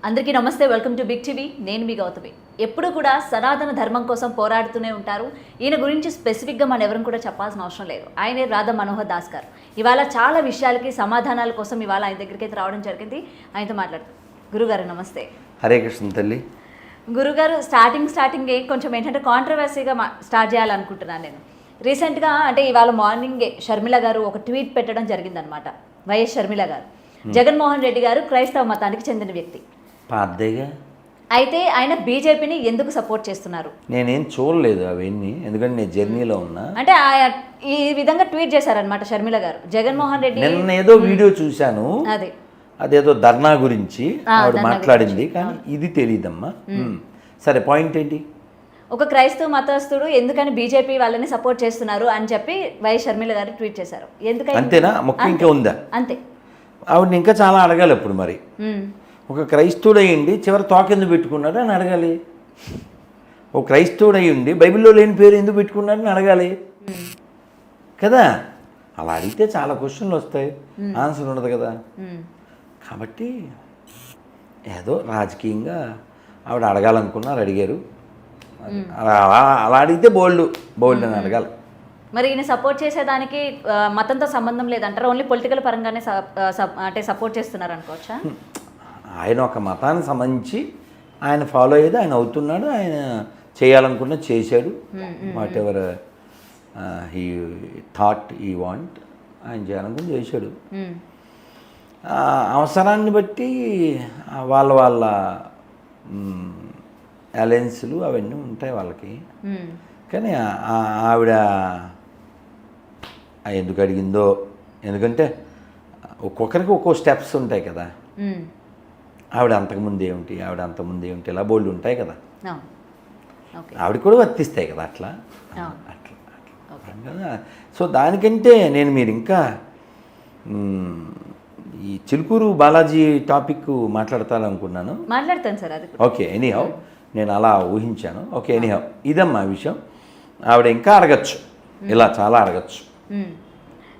అందరికీ నమస్తే, welcome to big TV. నేను మీ గౌతమి. ఎప్పుడు కూడా సనాతన ధర్మం కోసం పోరాడుతూనే ఉంటారు. ఈయన గురించి స్పెసిఫిక్గా మనం ఎవరిని కూడా చెప్పాల్సిన అవసరం లేదు. ఆయనే రాధా మనోహర్ దాస్ గారు. ఇవాళ చాలా విషయాలకి సమాధానాల కోసం ఇవాళ ఆయన దగ్గరికి అయితే రావడం జరిగింది. ఆయనతో మాట్లాడుతాం. గురుగారు నమస్తే. హరే కృష్ణ తల్లి. గురుగారు స్టార్టింగే కొంచెం ఏంటంటే కాంట్రవర్సీగా స్టార్ట్ చేయాలనుకుంటున్నాను నేను. రీసెంట్గా అంటే ఇవాళ మార్నింగే షర్మిల గారు ఒక ట్వీట్ పెట్టడం జరిగిందనమాట. వైఎస్ షర్మిల గారు, జగన్మోహన్ రెడ్డి గారు క్రైస్తవ మతానికి చెందిన వ్యక్తి. పాతేగా. అయితే ఆయన బీజేపీని ఎందుకు సపోర్ట్ చేస్తున్నారు? నేనేం చూడలేదు అవన్నీ, ఎందుకంటే నేను జర్నీలో ఉన్నా. అంటే ఈ విధంగా ట్వీట్ చేశారనమాట షర్మిల గారు. జగన్మోహన్ రెడ్డి నిన్న ఏదో వీడియో చూశాను, అదేదో ధర్నా గురించి ఆవిడ మాట్లాడింది, కానీ ఇది తెలియదమ్మా. సరే, పాయింట్ ఏంటి? ఒక క్రైస్తవ మతస్థుడు ఎందుకని బీజేపీ వాళ్ళని సపోర్ట్ చేస్తున్నారు అని చెప్పి వైఎస్ షర్మిల గారు ట్వీట్ చేశారు. ఎందుకని? అంతేనా? ముఖ్యం ఇంకా ఉందా? అంతే. ఆవిడని ఇంకా చాలా అడగాలి. ఇప్పుడు మరి ఒక క్రైస్తవుడు అయ్యండి చివరి తోక ఎందుకు పెట్టుకున్నాడు అని అడగాలి. ఒక క్రైస్తవుడు అయ్యండి బైబిల్లో లేని పేరు ఎందుకు పెట్టుకున్నాడని అడగాలి కదా. అలా అడిగితే చాలా క్వశ్చన్లు వస్తాయి, ఆన్సర్ ఉండదు కదా. కాబట్టి ఏదో రాజకీయంగా ఆవిడ అడగాలనుకున్నారు, అడిగారు. అలా అడిగితే బోల్డ్ అని అడగాలి. మరి ఈయన సపోర్ట్ చేసేదానికి మతంతో సంబంధం లేదంటారా? ఓన్లీ పొలిటికల్ పరంగానే అంటే సపోర్ట్ చేస్తున్నారు అనుకోవచ్చా? ఆయన ఒక మతానికి సంబంధించి ఆయన ఫాలో అయ్యేది ఆయన అవుతున్నాడు, ఆయన చేయాలనుకున్న చేశాడు. What ever he thought he want, ఆయన చేయాలనుకుని చేశాడు. అవసరాన్ని బట్టి వాళ్ళ అలయన్స్లు అవన్నీ ఉంటాయి వాళ్ళకి. కానీ ఆవిడ ఎందుకు అడిగిందో, ఎందుకంటే ఒక్కొక్కరికి ఒక్కో స్టెప్స్ ఉంటాయి కదా. ఆవిడ అంతకుముందు ఏమిటి, ఆవిడ అంతకుముందు ఏమిటి, ఇలా బోల్డ్ ఉంటాయి కదా. ఆవిడ కూడా వర్తిస్తాయి కదా అట్లా కదా. సో దానికంటే మీరు ఇంకా ఈ చిలుకూరు బాలాజీ టాపిక్ మాట్లాడతాననుకున్నాను. మాట్లాడతాను సార్, అది ఓకే. ఎనీహౌ నేను అలా ఊహించాను. ఓకే, ఎనీహౌ ఇదమ్మా విషయం. ఆవిడ ఇంకా అడగచ్చు, ఇలా చాలా అడగచ్చు.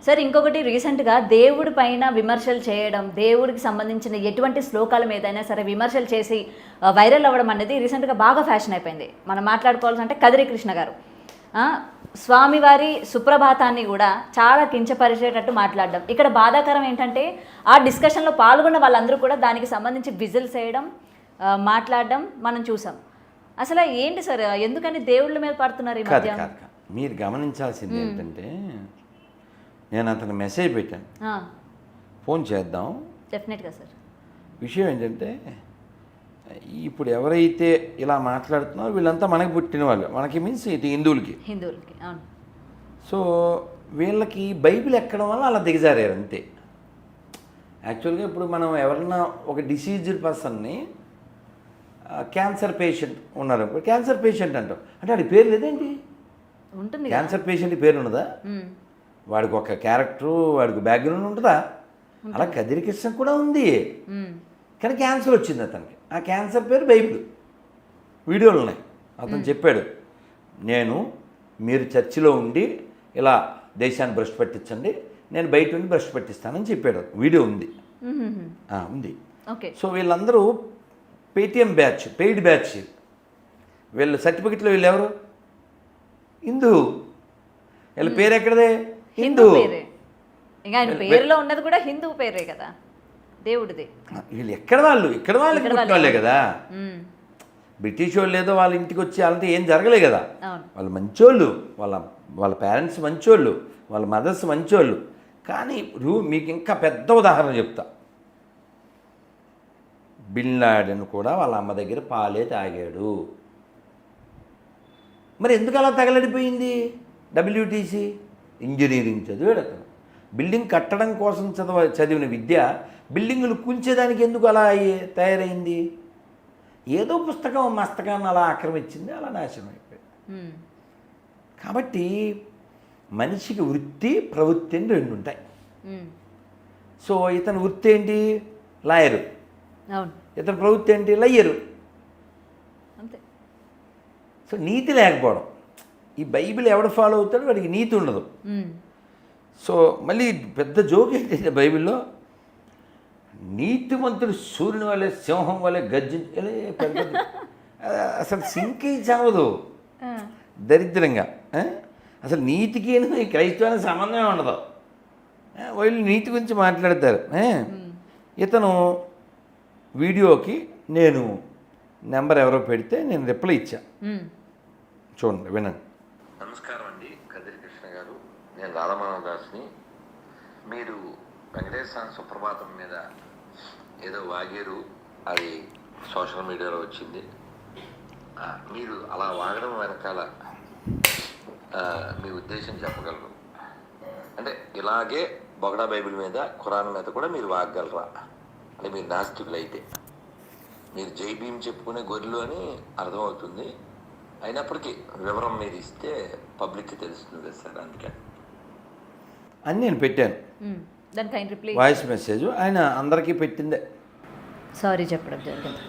సార్ ఇంకొకటి, రీసెంట్గా దేవుడి పైన విమర్శలు చేయడం, దేవుడికి సంబంధించిన ఎటువంటి శ్లోకాల మీదైనా సరే విమర్శలు చేసి వైరల్ అవ్వడం అనేది రీసెంట్గా బాగా ఫ్యాషన్ అయిపోయింది. మనం మాట్లాడుకోవాల్సింటే కదిరి కృష్ణ గారు స్వామివారి సుప్రభాతాన్ని కూడా చాలా కించపరిచేటట్టు మాట్లాడడం. ఇక్కడ బాధాకరం ఏంటంటే ఆ డిస్కషన్లో పాల్గొన్న వాళ్ళందరూ కూడా దానికి సంబంధించి విజిల్స్ వేయడం, మాట్లాడడం మనం చూసాం. అసలు ఏంటి సార్, ఎందుకని దేవుళ్ళ మీద పడుతున్నారు ఈ మధ్య? మీరు గమనించాల్సింది ఏంటంటే, నేను అతను మెసేజ్ పెట్టాను, ఫోన్ చేద్దాం. డెఫినెట్గా సార్. విషయం ఏంటంటే, ఇప్పుడు ఎవరైతే ఇలా మాట్లాడుతున్నారో వీళ్ళంతా మనకి పుట్టిన వాళ్ళు, మనకి మీన్స్ ఇది హిందువులకి. అవును. సో వీళ్ళకి బైబిల్ ఎక్కడం వల్ల అలా దిగజారారు అంతే. యాక్చువల్గా ఇప్పుడు మనం ఎవరన్నా ఒక డిసీజ్డ్ పర్సన్ని, క్యాన్సర్ పేషెంట్ ఉన్నారు, క్యాన్సర్ పేషెంట్ అంటాం అంటే వాడి పేరు లేదేంటి? ఉంటుంది. క్యాన్సర్ పేషెంట్ పేరు ఉండదా? వాడికి ఒక క్యారెక్టరు, వాడికి బ్యాక్గ్రౌండ్ ఉంటుందా? అలా కదిరి కృష్ణ కూడా ఉంది, కానీ క్యాన్సర్ వచ్చింది అతనికి. ఆ క్యాన్సర్ పేరు బైబిల్. వీడియోలు ఉన్నాయి, అతను చెప్పాడు, మీరు చర్చిలో ఉండి ఇలా దేశాన్ని బ్రష్ పట్టించండి, నేను బయట ఉండి బ్రష్ పట్టిస్తానని చెప్పాడు. వీడియో ఉంది. ఉంది. సో వీళ్ళందరూ పేటిఎం బ్యాచ్, పెయిడ్ బ్యాచ్. వీళ్ళ సర్టిఫికెట్లో వీళ్ళు ఎవరు? హిందూ. వీళ్ళ పేరు ఎక్కడదే? హిందూ. పేరులో ఉన్నది కూడా హిందూ పేరే కదా, దేవుడిది. వీళ్ళు ఎక్కడ వాళ్ళే కదా. బ్రిటిష్ వాళ్ళు ఏదో వాళ్ళ ఇంటికి వచ్చి వాళ్ళంతా ఏం జరగలే కదా. వాళ్ళు మంచోళ్ళు, వాళ్ళ పేరెంట్స్ మంచోళ్ళు, వాళ్ళ మదర్స్ మంచోళ్ళు. కానీ మీకు ఇంకా పెద్ద ఉదాహరణ చెప్తా. బిన్ లాడెన్ కూడా వాళ్ళ అమ్మ దగ్గర పాలే తాగాడు. మరి ఎందుకు అలా తగలడిపోయింది? WTC ఇంజనీరింగ్ చదివాడు అతను. బిల్డింగ్ కట్టడం కోసం చదివిన విద్య బిల్డింగులు కూల్చేదానికి ఎందుకు అలా తయారైంది? ఏదో పుస్తకం మస్తకాన్ని అలా ఆక్రమించింది, అలా నాశనం అయిపోయింది. కాబట్టి మనిషికి వృత్తి ప్రవృత్తి అని రెండు ఉంటాయి. సో ఇతని వృత్తి ఏంటి? లాయరు. ఇతని ప్రవృత్తి ఏంటి? లయ్యరు. అంతే. సో నీతి లేకపోవడం. ఈ బైబిల్ ఎవడు ఫాలో అవుతాడో వాడికి నీతి ఉండదు. సో మళ్ళీ పెద్ద జోక్ ఏంటంటే బైబిల్లో నీతిమంతుడు సూర్యుని వల్లే సింహం వల్లే అసలు సింక్ చావదు దరిద్రంగా. అసలు నీతికి ఈ క్రైస్తవానికి సంబంధమే ఉండదు. వాళ్ళు నీతి గురించి మాట్లాడతారు. ఇతను వీడియోకి నేను నెంబర్ ఎవరో పెడితే నేను రిప్లై ఇచ్చా. చూడండి, వినండి. నమస్కారం అండి, కదిరి కృష్ణ గారు. నేను రాధామాధవ దాస్ని. మీరు వెంకటేశ్వర సుప్రభాతం మీద ఏదో వాగారు, అది సోషల్ మీడియాలో వచ్చింది. మీరు అలా వాగడం వెనకాల మీ ఉద్దేశం చెప్పగలరు? అంటే ఇలాగే బొగడా బైబిల్ మీద, ఖురాన్ మీద కూడా మీరు వాగగలరా? అంటే మీరు నాస్తికులు అయితే. మీరు జై భీమ్ చెప్పుకునే గొర్రెలు అని అర్థమవుతుంది. అయినప్పటికీ వివరం మీరు ఇస్తే పబ్లిక్కి తెలుస్తుంది సార్, అందుకే అని నేను పెట్టాను. వాయిస్ మెసేజ్ ఆయన అందరికీ పెట్టిందే. సారీ చెప్పడం జరిగింది.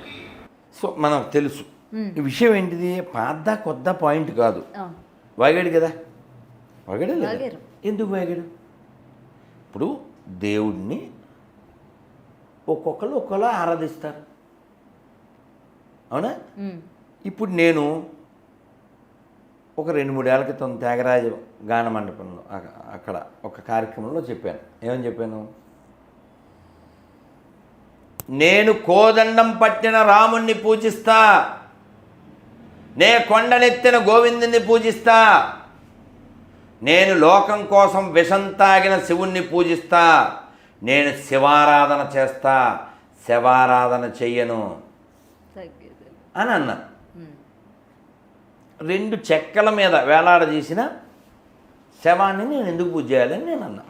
సో మనకు తెలుసు ఈ విషయం ఏంటిది, పాత కొత్త పాయింట్ కాదు. వాగాడు కదా, వాగాడు. ఎందుకు వాగాడు? ఇప్పుడు దేవుడిని ఒక్కొక్కరు ఒక్కొక్కలా ఆరాధిస్తారు, అవునా? ఇప్పుడు నేను ఒక 2-3 ఏళ్ల క్రితం త్యాగరాజ గాన మండపంలో అక్కడ ఒక కార్యక్రమంలో చెప్పాను. ఏమని చెప్పాను? నేను కోదండం పట్టిన రాముణ్ణి పూజిస్తా, నే కొండనెత్తిన గోవిందుని పూజిస్తా, నేను లోకం కోసం విషం తాగిన శివుణ్ణి పూజిస్తా, నేను శివారాధన చేస్తా, శవారాధన చెయ్యను అని అన్నా. 2 చెక్కల మీద వేలాడదీసిన శవాన్ని నేను ఎందుకు పూజ చేయాలని నేను అన్నా.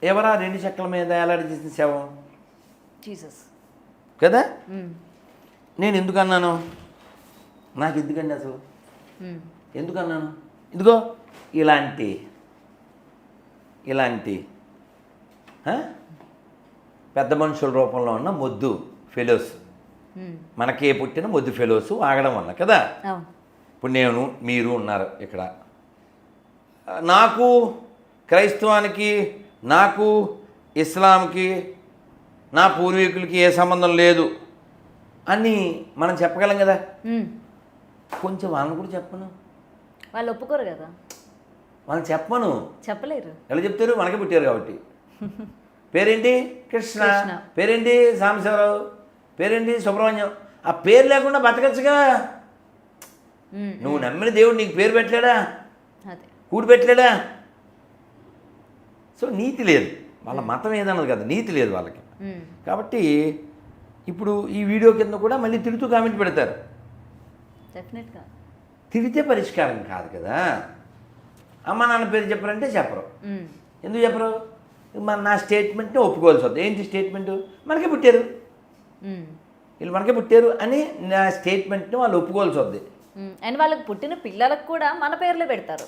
ఎవరా 2 చెక్కల మీద వేలాడదీసిన శవం? జీసస్ కదా. నేను ఎందుకు అన్నాను? నాకు ఎందుకండి అసలు ఎందుకన్నాను? ఇదిగో ఇలాంటి పెద్ద మనుషుల రూపంలో ఉన్న మొద్దు ఫెలోస్, మనకే పుట్టిన మొద్దు ఫెలోస్ ఆగడం వల్ల కదా. ఇప్పుడు నేను, మీరు ఉన్నారు ఇక్కడ. నాకు క్రైస్తవానికి, నాకు ఇస్లాంకి, నా పూర్వీకులకి ఏ సంబంధం లేదు అని మనం చెప్పగలం కదా. కొంచెం వాళ్ళని కూడా చెప్పను. వాళ్ళు ఒప్పుకోరు కదా. వాళ్ళని చెప్పను, చెప్పలేరు. ఎలా చెప్తారు? మనకే పుట్టారు కాబట్టి. పేరేంటి? కృష్ణ. పేరేంటి? సాంబశివరావు. పేరేంటి? సుబ్రహ్మణ్యం. ఆ పేరు లేకుండా బతకచ్చుగా. నువ్వు నమ్మిన దేవుడు నీకు పేరు పెట్టలేడా? కూడి పెట్టలేడా? సో నీతి లేదు. వాళ్ళ మతం ఏదన్నది కదా, నీతి లేదు వాళ్ళకి. కాబట్టి ఇప్పుడు ఈ వీడియో కింద కూడా మళ్ళీ తిడుతూ కామెంట్ పెడతారు. డెఫినెట్గా తిడితే పరిష్కారం కాదు కదా. అమ్మ నాన్న పేరు చెప్పరంటే చెప్పరు. ఎందుకు చెప్పరు? నా స్టేట్మెంట్ని ఒప్పుకోవాల్సి వద్దు. ఏంటి స్టేట్మెంటు? మనకే పుట్టారు, వీళ్ళు మనకే పుట్టారు అని నా స్టేట్మెంట్ని వాళ్ళు ఒప్పుకోవాల్సి వద్ది. అండ్ వాళ్ళకి పుట్టిన పిల్లలకు కూడా మన పేర్లే పెడతారు,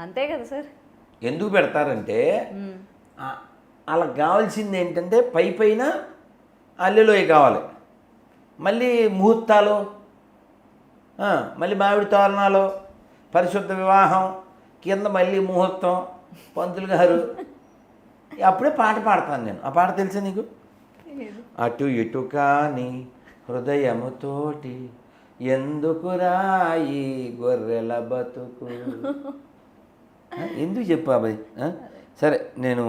అంతే కదా సార్. ఎందుకు పెడతారంటే వాళ్ళకి కావాల్సింది ఏంటంటే పైన అల్లెలోయ కావాలి, మళ్ళీ ముహూర్తాలు, మళ్ళీ మామిడి తోరణాలు, పరిశుద్ధ వివాహం, కింద మళ్ళీ ముహూర్తం, పంతులు గారు. అప్పుడే పాట పాడతాను నేను. ఆ పాట తెలుసా నీకు? అటు ఇటు కాని హృదయముతోటి ఎందుకు రాయి గొర్రెల బతుకు. ఎందుకు చెప్పు అబ్బాయి? సరే, నేను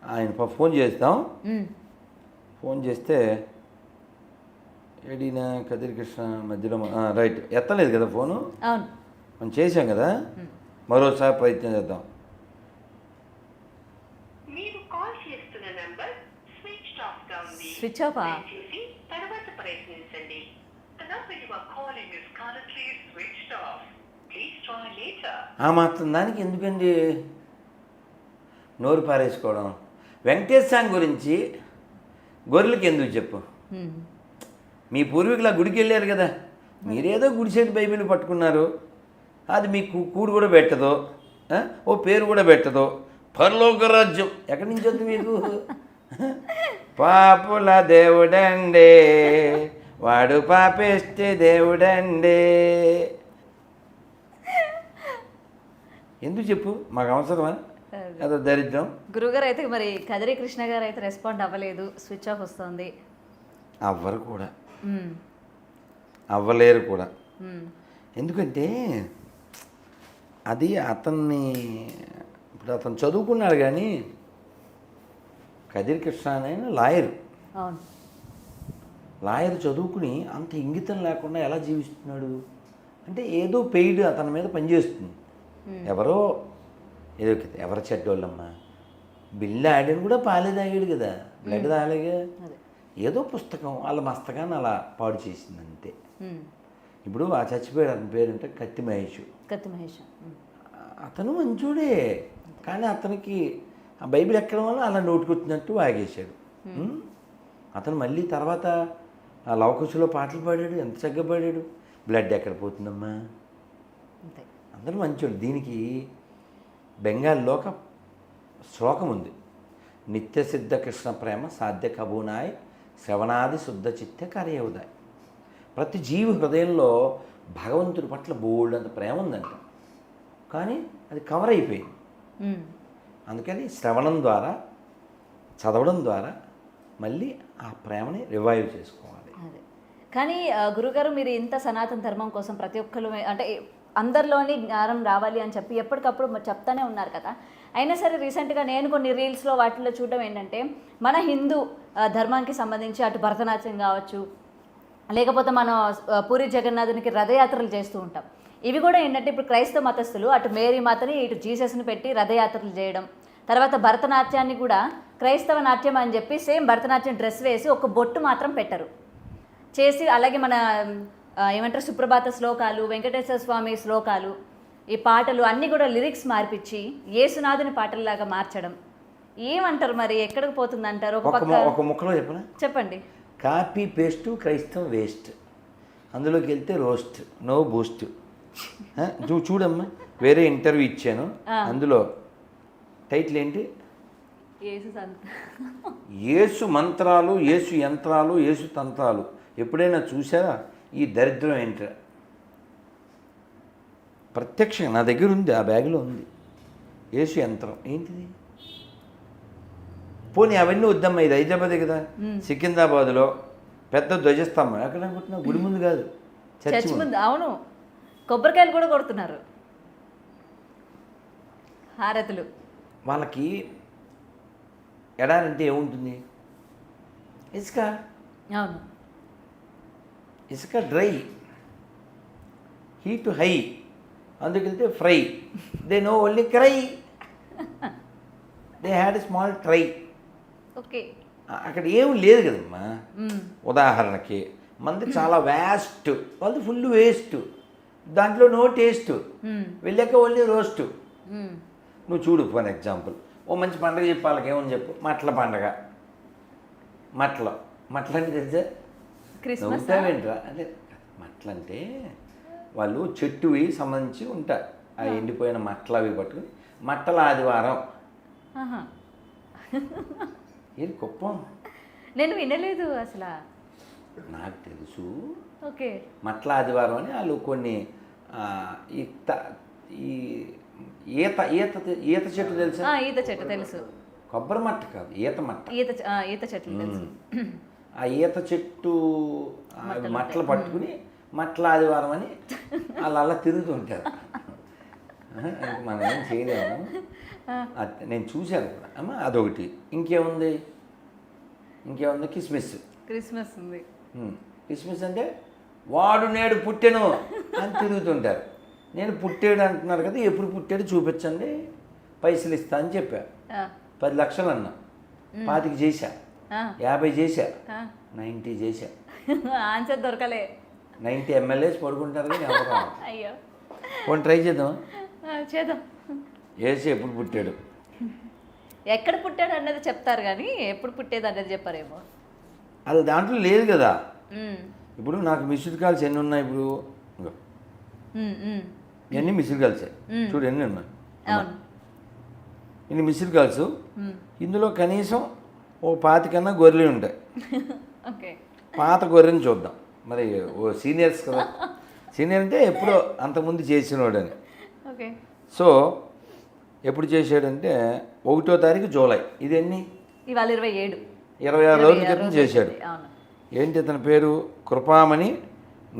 ఆయన ఫోన్ చేస్తాం. ఫోన్ చేస్తే ఏడినా కదిరి కృష్ణ మధ్యలో రైట్ ఎత్తలేదు కదా ఫోను. మనం చేసాం కదా, మరోసారి ప్రయత్నం చేద్దాం. Switch off. ఆ మాత్రం దానికి ఎందుకండి నోరు పారేసుకోవడం? వెంకటేశ్వర గురించి గొర్రెలకి ఎందుకు చెప్పు? మీ పూర్వీకులు ఆ గుడికి వెళ్ళారు కదా, మీరేదో గుడిసేటి బైబిల్ పట్టుకున్నారు, అది మీకు కూడు కూడా పెట్టదు, ఓ పేరు కూడా పెట్టదు. పరలోక రాజ్యం ఎక్కడి నుంచి వద్దు మీకు? పాపుల దేవుడండే వాడు పాపేస్తే దేవుడండే. ఎందుకు చెప్పు? మాకు అవసరమా? అదో దరిద్రం. గురుగారు అయితే మరి కదిరి కృష్ణ గారు అయితే రెస్పాండ్ అవ్వలేదు, స్విచ్ ఆఫ్ వస్తుంది. అవ్వరు కూడా, మ్మ్. అవ్వలేరు కూడా. మ్మ్. ఎందుకంటే అది అతన్ని, ఇప్పుడు అతను చదువుకున్నాడు కానీ కదిరి కృష్ణ అనే లాయరు. అవును. లాయర్ చదువుకుని అంత ఇంగితం లేకుండా ఎలా జీవిస్తున్నాడు అంటే ఏదో పెయిడ్ అతని మీద పనిచేస్తుంది. ఎవరో ఏదో ఎవరు చెడ్డోళ్ళమ్మా, బిల్లు ఆడాను కూడా పాలే తాగాడు కదా, బ్లడ్ తాగలేగా. అదే. ఏదో పుస్తకం వాళ్ళ మస్తకాన్ని అలా పాడు చేసింది అంతే. మ్మ్. ఇప్పుడు ఆ చచ్చిపోయాడు, అతని పేరుంటే కత్తి మహేష్. కత్తి మహేష్. అతను మంచోడే, కానీ అతనికి ఆ బైబిల్ ఎక్కడం వల్ల అలా నోటుకొచ్చినట్టు వాగేశాడు. అతను మళ్ళీ తర్వాత ఆ లవకుశలో పాటలు పాడాడు, ఎంత చక్కగా పాడాడు. బ్లడ్ ఎక్కడ పోతుందమ్మా, అంతే. అందరూ మంచోడు. దీనికి బెంగాల్లో ఒక శ్లోకం ఉంది, నిత్య సిద్ధ కృష్ణ ప్రేమ సాధ్య కబూనాయ్ శ్రవణాది శుద్ధ చిత్త కార్యవుదాయ్. ప్రతి జీవి హృదయంలో భగవంతుడి పట్ల బోల్డ్ అంత ప్రేమ ఉందంట, కానీ అది కవర్ అయిపోయింది. మ్మ్. అందుకని శ్రవణం ద్వారా, చదవడం ద్వారా మళ్ళీ ఆ ప్రేమని రివైవ్ చేసుకోవాలి. అదే. కానీ గురుగారు మీరు ఇంత సనాతన ధర్మం కోసం ప్రతి ఒక్కరు అంటే అందరిలోని జ్ఞానం రావాలి అని చెప్పి ఎప్పటికప్పుడు చెప్తానే ఉన్నారు కదా. అయినా సరే రీసెంట్గా నేను కొన్ని రీల్స్లో వాటిల్లో చూడడం ఏంటంటే మన హిందూ ధర్మానికి సంబంధించి అటు భరతనాట్యం కావచ్చు, లేకపోతే మనం పూరి జగన్నాథునికి రథయాత్రలు చేస్తూ ఉంటాం. ఇవి కూడా ఏంటంటే ఇప్పుడు క్రైస్తవ మతస్థులు అటు మేరీ మాతని ఇటు జీసస్ని పెట్టి రథయాత్రలు చేయడం, తర్వాత భరతనాట్యాన్ని కూడా క్రైస్తవ నాట్యం అని చెప్పి సేమ్ భరతనాట్యం డ్రెస్ వేసి ఒక బొట్టు మాత్రం పెట్టరు చేసి, అలాగే మన ఏమంటారు సుప్రభాత శ్లోకాలు, వెంకటేశ్వర స్వామి శ్లోకాలు, ఈ పాటలు అన్నీ కూడా లిరిక్స్ మార్పిచ్చి యేసునాథుని పాటల్లాగా మార్చడం. ఏమంటారు మరి, ఎక్కడికి పోతుంది అంటారు? ఒక ముక్కలో చెప్పనా, చెప్పండి. కాపీ పేస్ట్ క్రైస్తవం వేస్ట్, అందులోకి వెళ్తే రోస్ట్ నో బూస్ట్. చూడమ్మా, వేరే ఇంటర్వ్యూ ఇచ్చాను, అందులో టైటిల్ ఏంటి, యేసు మంత్రాలు, యేసు యంత్రాలు, యేసు తంత్రాలు. ఎప్పుడైనా చూసారా ఈ దరిద్రం ఏంట్రా? ప్రత్యక్షంగా నా దగ్గర ఉంది, ఆ బ్యాగ్లో ఉంది. యేసు యంత్రం ఏంటిది? పోనీ అవన్నీ వద్దమ్మా, ఇది హైదరాబాదే కదా. సికింద్రాబాద్లో పెద్ద ధ్వజస్తంభం ఎక్కడ అనుకుంటున్నా, గుడి ముందు కాదు, చర్చి ముందు. అవును, కొబ్బరికాయలు కూడా కొడుతున్నారు, హారతులు. వాళ్ళకి ఎడారంటే ఏముంటుంది, ఇసుక. అవును, ఇసుక డ్రై, హీట్ హై, అందుకెళ్తే fry. They no only cry, they had small try. Okay. అక్కడ ఏం లేదు కదమ్మా. ఉదాహరణకి మంది చాలా వ్యాస్ట్, వాళ్ళది ఫుల్ వేస్ట్, దాంట్లో నో టేస్ట్, వెళ్ళాక ఓన్లీ రోస్ట్. నువ్వు చూడు, ఫర్ ఎగ్జాంపుల్ ఓ మంచి పండుగ చెప్పి వాళ్ళకి ఏమని చెప్పు, మట్ల పండగ. మట్ల అంటే తెలుసా, నవ్వుతావేంట్రా అంటే, మట్లంటే వాళ్ళు చెట్టువి సంబంధించి ఉంటాయి, ఆ ఎండిపోయిన మట్టలు అవి పట్టుకుని మట్టల ఆదివారం. ఏది కుప్పం, నేను వినలేదు అసలు. నాకు తెలుసు. ఓకే. మట్ల ఆదివారం అని వాళ్ళు కొన్ని ఈ ఈత ఈత ఈత చెట్టు తెలుసా? ఈత చెట్టు తెలుసు. కొబ్బరి మట్ట కాదు, ఈత మట్ట. ఈత చెట్లు తెలుసు. ఆ ఈత చెట్టు మట్టలు పట్టుకుని మట్ల ఆదివారం అని వాళ్ళు అలా తిరుగుతూ ఉంటారు. మనం ఏం చేయలేము, నేను చూశాను కూడా అమ్మ. అదొకటి. ఇంకేముంది క్రిస్మస్ ఉంది. క్రిస్మస్ అంటే వాడు నేడు పుట్టెను అని తిరుగుతుంటారు. నేను పుట్టాడు అంటున్నారు కదా, ఎప్పుడు పుట్టాడు చూపించండి, పైసలు ఇస్తా అని చెప్పా. 10 లక్షలు అన్నా, 25 చేశా, 50 చేశా, 90 చేశా. ఆన్సర్ దొరకలే. 90 ఎమ్మెల్యేస్ పడుకుంటారు కానీ ఎవరు. అయ్యో, కొన్ని ట్రై చేద్దాం. ఏసి ఎప్పుడు పుట్టాడు, ఎక్కడ పుట్టాడు అన్నది చెప్తారు కానీ ఎప్పుడు పుట్టేది అన్నది చెప్పారేమో. అది దాంట్లో లేదు కదా. ఇప్పుడు నాకు మిస్డ్ కాల్స్ ఎన్ని ఉన్నాయి, ఇప్పుడు ఇవన్నీ మిస్డ్ కాల్సే. చూడు ఎన్ని ఉన్నాయి, ఇన్ని మిస్డ్ కాల్స్. ఇందులో కనీసం ఓ 25 కన్నా గొర్రెలు ఉంటాయి. పాత గొర్రెని చూద్దాం మరి. ఓ సీనియర్స్ కదా, సీనియర్ అంటే ఎప్పుడో అంతకుముందు చేసినోడని. సో ఎప్పుడు చేశాడంటే 1వ తారీఖు జూలై. ఇది ఎన్ని? ఇవాళ 27. 26 రోజుల క్రితం చేశాడు. అవును. ఏంటి అతని పేరు? కృపామణి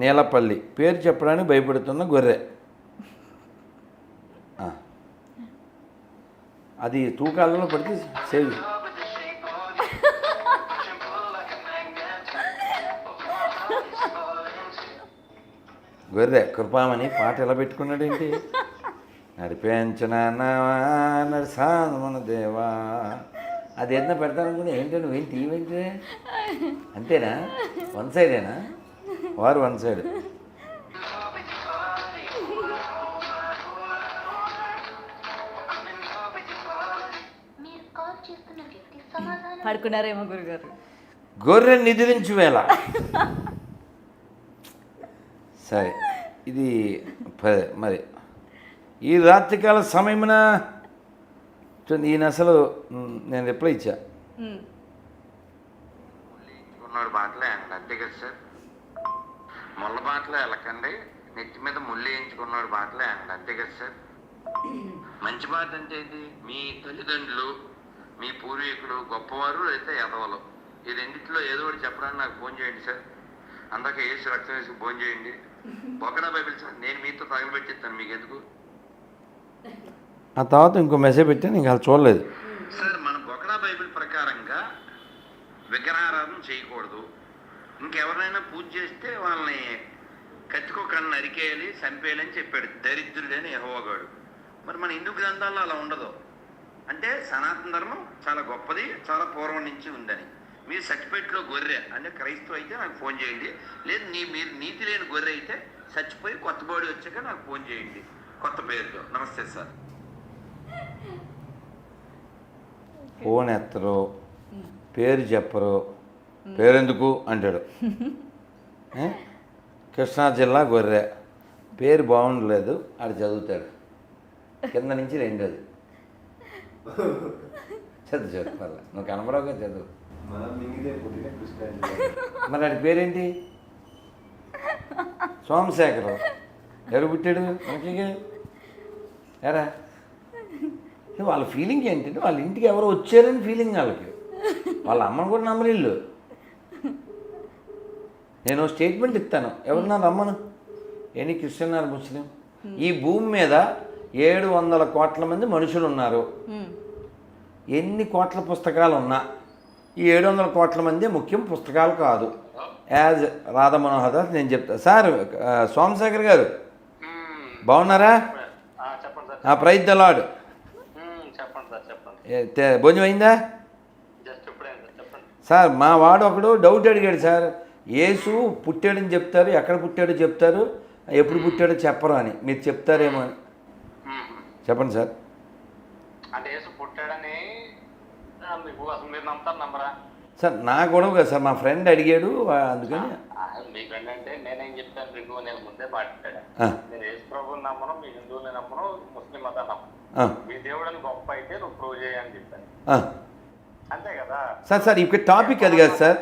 నీలపల్లి. పేరు చెప్పడానికి భయపడుతున్న గొర్రె. అది తూకాలలో పడితే సేవ్. గొర్రె కృపామణి పాట ఎలా పెట్టుకున్నాడు ఏంటి? నడిపించిన నరసాన దేవా. అది ఏదైనా పెడతాననుకున్నా. ఏంటో నువ్వేం టీవీ అంతేనా? వన్ సైడేనా? వారు వన్ సైడ్. పడుకున్నారేమో గురుగారు. గొర్రె నిద్రించి వేళ. సరే, ఇది మరి ఈ రాత్రికాల సమయమున ఈయన అసలు నేను రిప్లై ఇచ్చా. ఉన్నాడు బాటలే అంతే కదా సార్. ముళ్ళ బాటలో వెళ్ళకండి, నెత్తి మీద ముళ్ళు వేయించుకున్నాడు బాటలే అంతే కదా సార్. మంచి బాట అంటే ఏంటి? మీ తల్లిదండ్రులు, మీ పూర్వీకులు గొప్పవారు అయితే ఎదవలు, ఈ రెండిట్లో ఏదో ఒకటి చెప్పడానికి నాకు ఫోన్ చేయండి సార్. అందాక ఏసు రక్తం వేసి ఫోన్ చేయండి. బొకడా బైబిల్ సార్ నేను మీతో తగలబెట్టిస్తాను, మీకు ఎందుకు? ఆ తర్వాత ఇంకో మెసేజ్ పెట్టాను, ఇంకా అది చూడలేదు. సార్ మన బొకడా బైబిల్ ప్రకారంగా విగ్రహారాధన చేయకూడదు. ఇంకెవరినైనా పూజ చేస్తే వాళ్ళని కత్తికో కన్ను నరికేయాలి, చంపేయాలని చెప్పాడు దరిద్రుడని యెహోవాగాడు. మరి మన హిందూ గ్రంథాల్లో అలా ఉండదు. అంటే సనాతన ధర్మం చాలా గొప్పది, చాలా పూర్వం నుంచి ఉందని. మీరు సర్టిఫికేట్లో గొర్రె అంటే క్రైస్తవ అయితే నాకు ఫోన్ చేయండి. లేదు మీరు నీతి లేని గొర్రె అయితే చచ్చిపోయి కొత్త బాడీ వచ్చాక నాకు ఫోన్ చేయండి కొత్త పేరుతో. నమస్తే సార్. ఫోన్ ఎత్తరు, పేరు చెప్పరు, పేరెందుకు అంటాడు. కృష్ణా జిల్లా గొర్రె, పేరు బాగుండలేదు, ఆడు చదువుతాడు కింద నుంచి రెండోది. చదువు చెప్పాల, నువ్వు కనపడవుగా చదువు. మరి ఆడి పేరేంటి? సోమశేఖరం. ఎవరు పుట్టాడు మనకి? ఎరా వాళ్ళ ఫీలింగ్ ఏంటంటే వాళ్ళ ఇంటికి ఎవరో వచ్చారని ఫీలింగ్ వాళ్ళకి. వాళ్ళ అమ్మను కూడా నమ్మనిల్లు. నేను స్టేట్మెంట్ ఇస్తాను, ఎవరన్నా రమ్మను, ఎనీ క్రిస్టియన్ ఆర్ ముస్లిం. ఈ భూమి మీద 700 కోట్ల మంది మనుషులు ఉన్నారు. ఎన్ని కోట్ల పుస్తకాలు ఉన్నా ఈ 700 కోట్ల మంది ముఖ్యం, పుస్తకాలు కాదు. యాజ్ రాధా మనోహర్ దాస్ నేను చెప్తా. సార్ సోమశేఖర్ గారు బాగున్నారా? Praise the lord. భోజనం అయిందా సార్? మా వాడు ఒకడు డౌట్ అడిగాడు సార్. యేసు పుట్టాడని చెప్తారు, ఎక్కడ పుట్టాడో చెప్తారు, ఎప్పుడు పుట్టాడో చెప్పరు అని. మీరు చెప్తారేమో అని. చెప్పండి సార్. అంటే యేసు పుట్టాడని మీకు అసలు మీరు నమ్ముతారు నమ్మరా? సార్ నా గొడవ కదా సార్, మా ఫ్రెండ్ అడిగాడు అందుకని. మీ ఫ్రెండ్ అంటే నేనేం చెప్తాను మీకు, నేను ముందే మాట్లాడా. నేను యేసు ప్రభువుని నమ్మను, మీ హిందువుని నమ్మను, ముస్లిం మతాన్ని నమ్మను. మీ దేవుడని గొప్ప అయితే నువ్వు ప్రూవ్ చేయని చెప్పాను, అంతే కదా సార్. సార్ ఇక్కడ టాపిక్ అది కాదు సార్.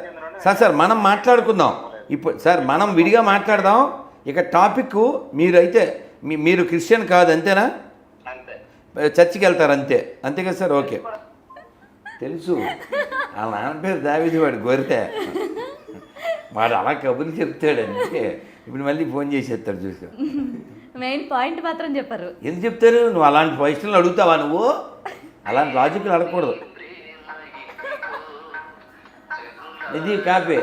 సార్ మనం మాట్లాడుకుందాం ఇప్పుడు సార్, మనం విడిగా మాట్లాడదాం. ఇక టాపిక్ మీరైతే మీరు క్రిస్టియన్ కాదు అంతేనా? అంతే. చర్చికి వెళ్తారు అంతే, అంతే కదా సార్? ఓకే, తెలుసు. వాళ్ళ నాన్న పేరు దావీదు, వాడు గొర్రె. వాడు అలా కబుర్లు చెప్తాడు అంతే. ఇప్పుడు మళ్ళీ ఫోన్ చేసేస్తాడు చూసుకో. మెయిన్ పాయింట్ మాత్రం చెప్పారు. ఎందుకు చెప్తారు? నువ్వు అలాంటి క్వశ్చన్లు అడుగుతావా? నువ్వు అలాంటి లాజిక్లు అడగకూడదు. ఇది కాపీ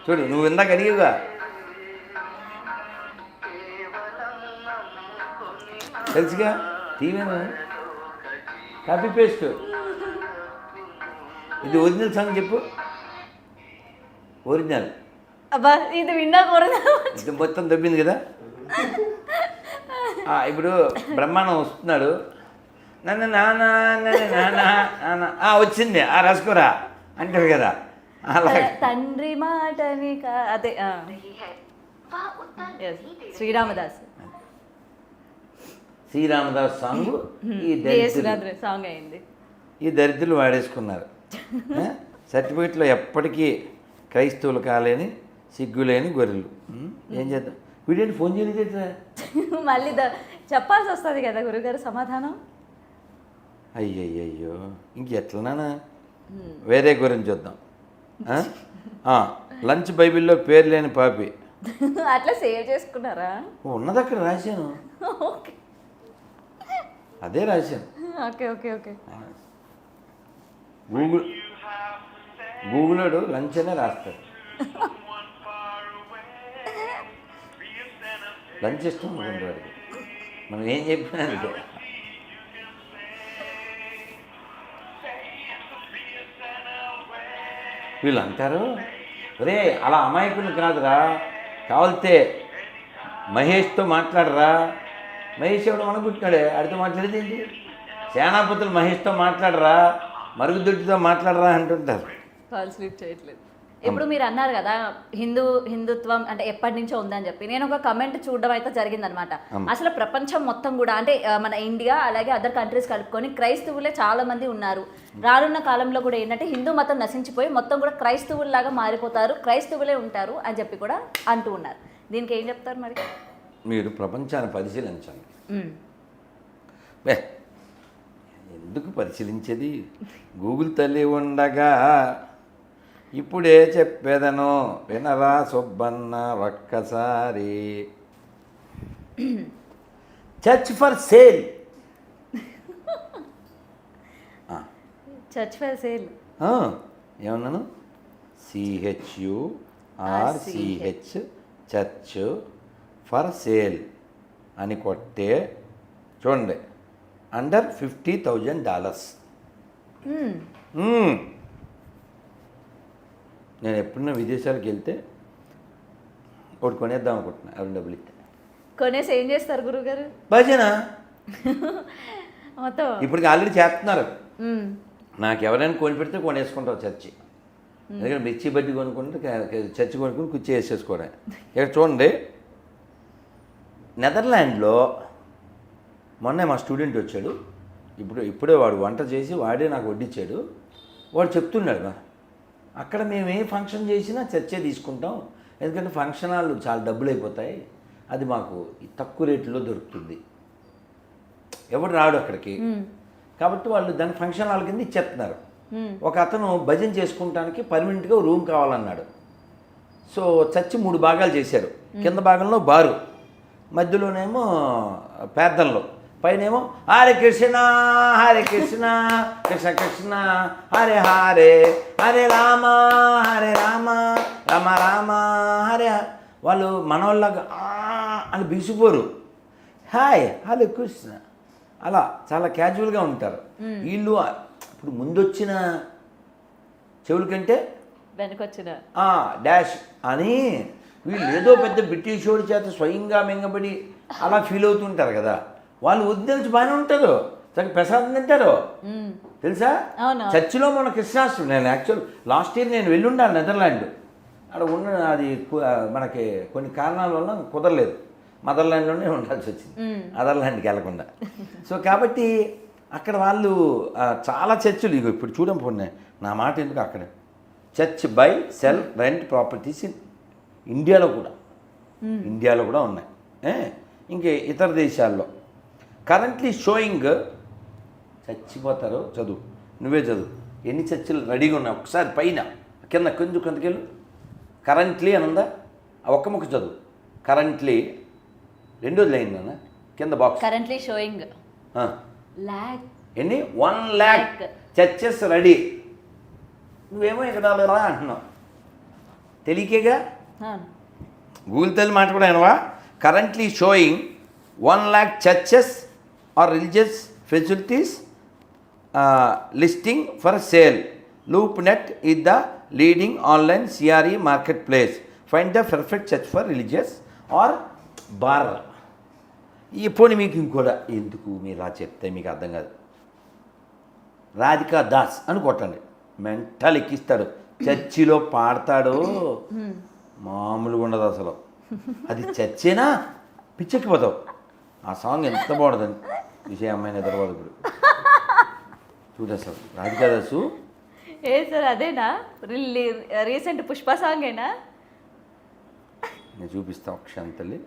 చూడు, నువ్వు ఇందాక అడిగేగా తెలుసుగా, టీవీను కాపీ పేస్ట్. ఇది ఒరిజినల్ సాంగ్ చెప్పు. ఒరిజినల్ అబ్బా, ఇది వినకూడదు. ఇది మొత్తం దొబ్బింది కదా. ఇప్పుడు బ్రహ్మాండం వస్తున్నాడు. నన్ను నాన్న నాన్న వచ్చింది ఆ రసకురా అంటారు కదా, అలా తండ్రి మాటని అదే శ్రీరామదాస్ సాంగ్ సాంగ్ అయింది. ఈ దరిద్రులు వాడేసుకున్నారు. సర్టిఫికెట్లో ఎప్పటికీ క్రైస్తవులు కాలేని సిగ్గులేని గొర్రెలు. ఏం చేద్దాం? వీడేంటి ఫోన్ చేయలేదు? మళ్ళీ చెప్పాల్సి వస్తుంది కదా గురుగారు సమాధానం. అయ్యయ్యో ఇంకెట్లనా, వేరే గురించి చూద్దాం. లంచ్ బైబిల్లో పేరు లేని పాపి. అట్లా సేవ్ చేసుకున్నారా? ఉన్నది అక్కడ రాశాను, ఓకే అదే రాశాను. Okay okay okay. గూగులోడు లంచ్ అనే రాస్తాడు. లంచ్ ఇష్టం అనుకుంటాడు వాడికి, మనం ఏం చెప్పినా అంటే. వీళ్ళు అంటారు, రే అలా అమాయకులు కాదురా, కావాలితే మహేష్తో మాట్లాడరా. మహేష్ ఎవడు మనకుంటున్నాడే, ఆడితో మాట్లాడేది ఏంటి? సేనాపతులు మహేష్తో మాట్లాడరా, మరుగుదొడ్డితో మాట్లాడరా అంటుంటారు. కాల్ స్లిప్ చేయట్లేదు. ఇప్పుడు మీరు అన్నారు కదా హిందుత్వం అంటే ఎప్పటి నుంచో ఉందని చెప్పి, నేను ఒక కమెంట్ చూడడం అయితే జరిగిందనమాట. అసలు ప్రపంచం మొత్తం కూడా అంటే మన ఇండియా అలాగే అదర్ కంట్రీస్ కలుపుకొని క్రైస్తవులే చాలా మంది ఉన్నారు. రానున్న కాలంలో కూడా ఏంటంటే హిందూ మతం నశించిపోయి మొత్తం కూడా క్రైస్తవుల్లాగా మారిపోతారు, క్రైస్తవులే ఉంటారు అని చెప్పి కూడా అంటూ ఉన్నారు. దీనికి ఏం చెప్తారు మరి? మీరు ప్రపంచాన్ని పరిశీలించండి. ఎందుకు పరిశీలించేది? గూగుల్ తల్లి ఉండగా ఇప్పుడే చెప్పేదను వినరా సుబ్బన్న ఒక్కసారి. Church for sale. Church for sale ఏమన్నాను? CHURCH చర్చ్ ఫర్ సేల్ అని కొట్టే చూడండి, అండర్ $50,000. నేను ఎప్పుడన్నా విదేశాలకు వెళ్తే ఒకటి కొనేద్దాం అనుకుంటున్నా, ఎవరి డబ్బులు ఇస్తే. కొనేసి ఏం చేస్తారు గురుగారు? భజన. మొత్తం ఇప్పటికి ఆల్రెడీ చేస్తున్నారు. నాకు ఎవరైనా కొని పెడితే కొనేసుకుంటావు చర్చి. ఎందుకంటే మిర్చి బడ్డీ కొనుక్కుంటే చర్చి కొనుక్కుని కుర్చీ వేసేసుకోవడం. ఇక్కడ చూడండి, నెదర్లాండ్లో మొన్న మా స్టూడెంట్ వచ్చాడు. ఇప్పుడే వాడు వంట చేసి వాడే నాకు వడ్డించాడు. వాడు చెప్తున్నాడు, అక్కడ మేము ఏ ఫంక్షన్ చేసినా చర్చే తీసుకుంటాం, ఎందుకంటే ఫంక్షన్ హాళ్ళు చాలా డబ్బులు అయిపోతాయి, అది మాకు తక్కువ రేట్లో దొరుకుతుంది, ఎవడు రాడు అక్కడికి, కాబట్టి వాళ్ళు దాని ఫంక్షన్ హాల్ కింద ఇచ్చేస్తున్నారు. ఒక అతను భజన చేసుకుంటానికి పర్మనెంట్గా రూమ్ కావాలన్నాడు. సో చర్చి 3 భాగాలు చేశారు. కింద భాగంలో బారు, మధ్యలోనేమో పేర్దనలో, పైనేమో హరే కృష్ణ హరే కృష్ణ కృష్ణ కృష్ణ హరే హరే హరే రామ రామ రామ హరే. వాళ్ళు మనోళ్ళగా అని బీసిపోరు, హాయ్ హరే కృష్ణ అలా చాలా క్యాజువల్గా ఉంటారు. వీళ్ళు ఇప్పుడు ముందొచ్చిన చెవుల కంటే వెనకొచ్చిన డాష్ అని వీళ్ళు ఏదో పెద్ద బ్రిటిష్ వాడి చేత స్వయంగా మింగబడి అలా ఫీల్ అవుతుంటారు కదా. వాళ్ళు వదిలించి బాగానే ఉంటారు, చక్కగా ప్రసాదం తింటారు తెలుసా. చర్చిలో మన కృష్ణాష్టమి, నేను యాక్చువల్ లాస్ట్ ఇయర్ నేను వెళ్ళుండాను నెదర్లాండ్. అక్కడ ఉన్న అది మనకి కొన్ని కారణాల వల్ల కుదరలేదు, మదర్లాండ్లోనే ఉండాల్సి వచ్చింది, అదర్లాండ్కి వెళ్ళకుండా. సో కాబట్టి అక్కడ వాళ్ళు చాలా చర్చిలు, ఇగో ఇప్పుడు చూడండి, నా మాట ఎందుకు, అక్కడ church buy sell rent properties ఇండియాలో కూడా ఉన్నాయి, ఇంకే ఇతర దేశాల్లో. కరెంట్లీ షోయింగ్, చచ్చిపోతారు, చదువు నువ్వే చదువు, ఎన్ని చర్చలు రెడీగా ఉన్నాయి ఒకసారి పైన కింద కొంచెంకెళ్ళు. కరెంట్లీ అని ఉందా, ఆ ఒక్క ముక్క చదువు. కరెంట్లీ రెండోది లైన్ అన్న కింద బాక్స్. కరెంట్లీ షోయింగ్ ఎన్ని 1 lakh చర్చెస్ రెడీ. నువ్వేమో ఇక్కడ రా అంటున్నావు, తెలియకేగా. గూగుల్ తల్లి మాట కూడా అయినవా. Currently showing 1 lakh churches are religious facilities listing for sale. LoopNet is the leading online CRE marketplace. Find the perfect church for religious or bar. ఈ పోనీ మీకు ఇంకోటి ఎందుకు మీరు రా చెప్తే మీకు అర్థం కాదు. రాధికా దాస్ అని కొట్టండి, మెంటల్ ఎక్కిస్తాడు, చర్చిలో పాడతాడు, మామూలుగా ఉండదు అసలు. అది చర్చేనా పిచ్చెక్కిపోతావు. ఆ సాంగ్ ఎంత బాగుంటుందని విషయ అమ్మాయిని ఎదురవాడు ఇప్పుడు చూడ అసలు. రాధికా దాసు ఏ సార్ అదేనా రీసెంట్ పుష్ప సాంగేనా? నేను చూపిస్తా ఒక క్షణం తల్లి,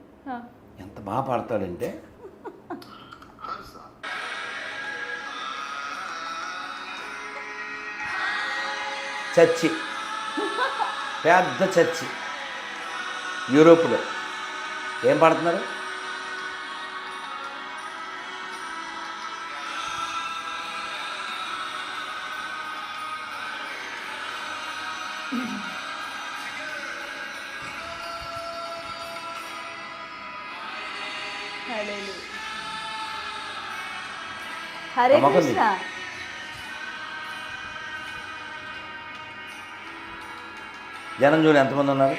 ఎంత బాగా పాడతాడంటే చర్చి, పెద్ద చర్చి యూరోప్లో. ఏం పాడుతున్నారు? హరే నమ్మకం కృష్ణ. జనం చూడు ఎంతమంది ఉన్నారు.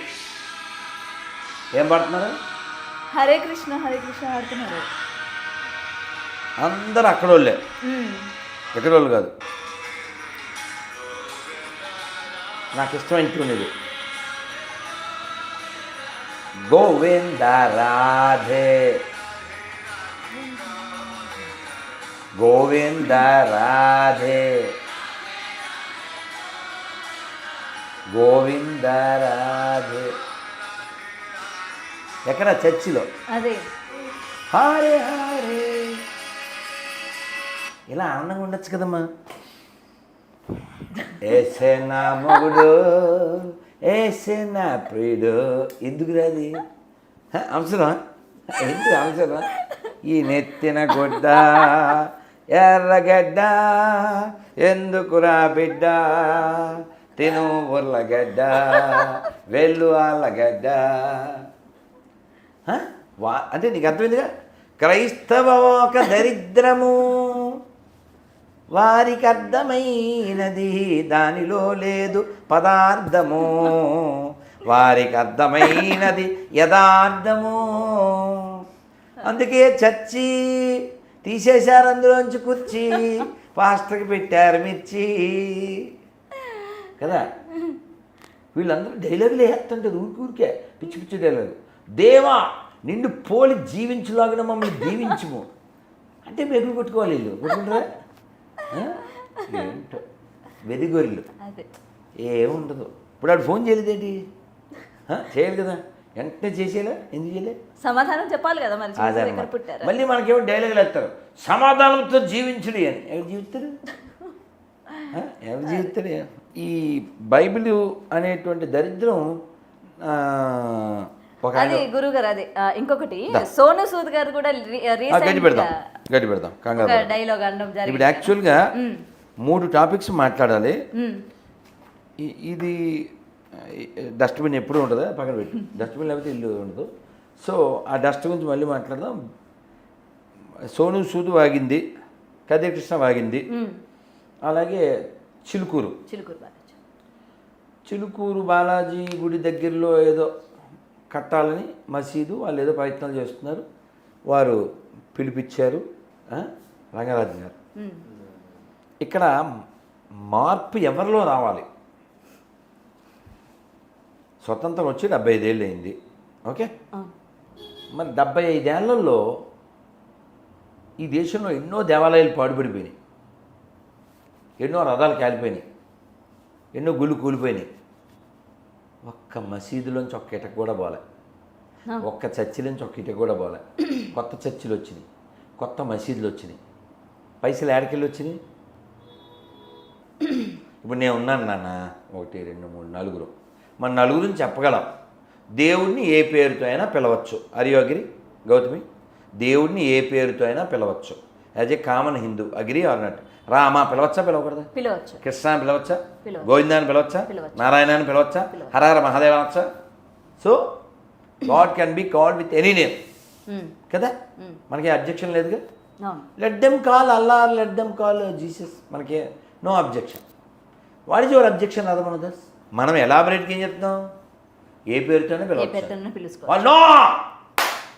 ఏం పాడుతున్నారు? హరే కృష్ణ ఆడుతున్నారు. అందరు అక్కడోళ్ళే, ఎక్కడోళ్ళు కాదు. నాకు ఇష్టమైన ట్యూన్ ఇది. గోవింద రాధే గోవింద రాధే గోవింద రాధే. ఎక్కడ? చర్చిలో. అదే హరే హరే. ఇలా ఆనందంగా ఉండొచ్చు కదమ్మా. ఏసే నా మొగుడు, ఏసే నా ప్రియుడు. ఎందుకు రాది? అవసరం ఎందుకు అవసరం? ఈ నెత్తిన గుడ్డ ఎర్రగడ్డ ఎందుకురా బిడ్డ, తిను ఉర్లగడ్డ వెళ్ళు ఆళ్ళగడ్డ. అంటే నీకు అర్థమైందిగా. క్రైస్తవ ఒక దరిద్రము, వారికి అర్థమైనది దానిలో లేదు పదార్థము, వారికి అర్థమైనది యథార్థము. అందుకే చర్చి తీసేశారు, అందులోంచి కుర్చీ పాస్టర్కి పెట్టారు మిర్చి కదా. వీళ్ళందరూ డైలాగులు వేస్తుంటారు ఊరికే పిచ్చి పిచ్చి డైలాగు. దేవా నిన్ను పోలి జీవించులాగిన మమ్మల్ని దీవించుము అంటే మెగులు కొట్టుకోవాలి వీళ్ళు. కొట్టుకుంటారా? ఏంటో వెదిగొర్రెలు. ఏముండదు. ఇప్పుడు ఆడు ఫోన్ చేయలేదేంటి? చేయాలి కదా, వెంటనే చేసేలా. ఎందుకు చేయలే? సమాధానం చెప్పాలి కదా మరి. మళ్ళీ మనకేమో డైలాగులు వేస్తారు, సమాధానంతో జీవించుడి అని. ఎవరు జీవిస్తారు? ఎవరు జీవిస్తారు? ఈ బైబిల్ అనేటువంటి దరిద్రం. అది గురుగారు. అదే ఇంకొకటి సోను సూద్ గారు కూడా గట్టి పెడదాం డైలాగ్ అనడం జరిగింది. ఇప్పుడు యాక్చువల్గా 3 టాపిక్స్ మాట్లాడాలి. ఇది డస్ట్బిన్ ఎప్పుడు ఉంటుందా? పక్కన పెట్టి. డస్ట్బిన్ లేకపోతే ఇల్లు ఉండదు. సో ఆ డస్ట్ గురించి మళ్ళీ మాట్లాడదాం. సోను సూద్ వాగింది, కదిరి కృష్ణ వాగింది, అలాగే చిలుకూరు బాలాజీ గుడి దగ్గరలో ఏదో కట్టాలని మసీదు వాళ్ళు ఏదో ప్రయత్నాలు చేస్తున్నారు. వారు పిలిపించారు రంగరాజు గారు. ఇక్కడ మార్పు ఎవరిలో రావాలి? స్వతంత్రం వచ్చి 75 ఏళ్ళు అయింది. ఓకే, మరి 75 ఏళ్లలో ఈ దేశంలో ఎన్నో దేవాలయాలు పాడుపడిపోయినాయి, ఎన్నో రథాలు కాలిపోయినాయి, ఎన్నో గుళ్ళు కూలిపోయినాయి. ఒక్క మసీదులోంచి ఒక్క ఇటక కూడా పోలే, ఒక్క చర్చిలోంచి ఒక్క ఇటక కూడా పోలే. కొత్త చర్చిలు వచ్చినాయి, కొత్త మసీదులు వచ్చినాయి. పైసలు ఏడకెళ్ళి వచ్చినాయి? ఇప్పుడు నేను ఉన్నాను నాన్న, 1 2 3 4. మన నలుగురిని చెప్పగలం. దేవుడిని ఏ పేరుతో అయినా పిలవచ్చు. అరియోగిరి గౌతమి, దేవుడిని ఏ పేరుతో అయినా పిలవచ్చు. As a common Hindu, agree or not? Rama పిలవచ్చా, పిలవకూడదా? పిలవచ్చు. కృష్ణ పిలవచ్చా, గోవిందాన్ని పిలవచ్చా, నారాయణాన్ని పిలవచ్చా, హరహర మహాదేవ అనొచ్చా? So god can be called with any name కదా. మనకి అబ్జెక్షన్ లేదుగా. Let them call Allah, let them call Jesus, మనకి no objection. What is your objection Radhamanodas? మనం ఎలాబరేట్గా ఏం చెప్తున్నాం? ఏ పేరుతోనే పిలవచ్చు. నో,